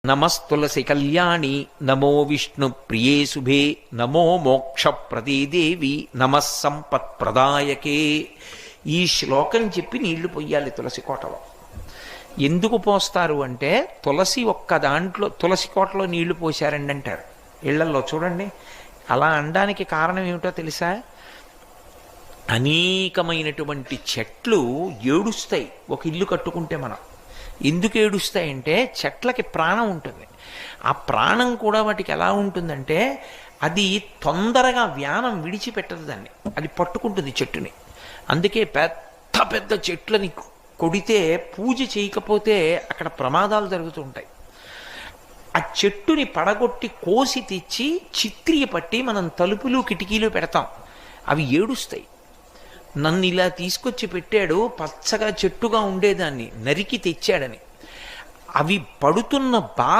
నమస్తులసి కళ్యాణి నమో విష్ణు ప్రియే శుభే నమో మోక్ష ప్రదేదేవి నమః సంపత్ ప్రదాయకే. ఈ శ్లోకం చెప్పి నీళ్లు పొయ్యాలి తులసి కోటలో. ఎందుకు పోస్తారు అంటే తులసి ఒక్క దాంట్లో తులసి కోటలో నీళ్లు పోశారండి అంటారు ఇళ్లల్లో. చూడండి, అలా అనడానికి కారణం ఏమిటో తెలుసా? అనేకమైనటువంటి చెట్లు ఏడుస్తాయి ఒక ఇల్లు కట్టుకుంటే. మనం ఎందుకు ఏడుస్తాయంటే చెట్లకి ప్రాణం ఉంటుంది. ఆ ప్రాణం కూడా వాటికి ఎలా ఉంటుందంటే అది తొందరగా వ్యానం విడిచిపెట్టదు, దాన్ని అది పట్టుకుంటుంది చెట్టుని. అందుకే పెద్ద పెద్ద చెట్లని కొడితే పూజ చేయకపోతే అక్కడ ప్రమాదాలు జరుగుతూ ఉంటాయి. ఆ చెట్టుని పడగొట్టి కోసి తెచ్చి చిత్రియ పట్టి మనం తలుపులు కిటికీలు పెడతాం. అవి ఏడుస్తాయి. నన్ను ఇలా తీసుకొచ్చి పెట్టాడు, పచ్చగా చెట్టుగా ఉండేదాన్ని నరికి తెచ్చాడని. అవి పడుతున్న బాధ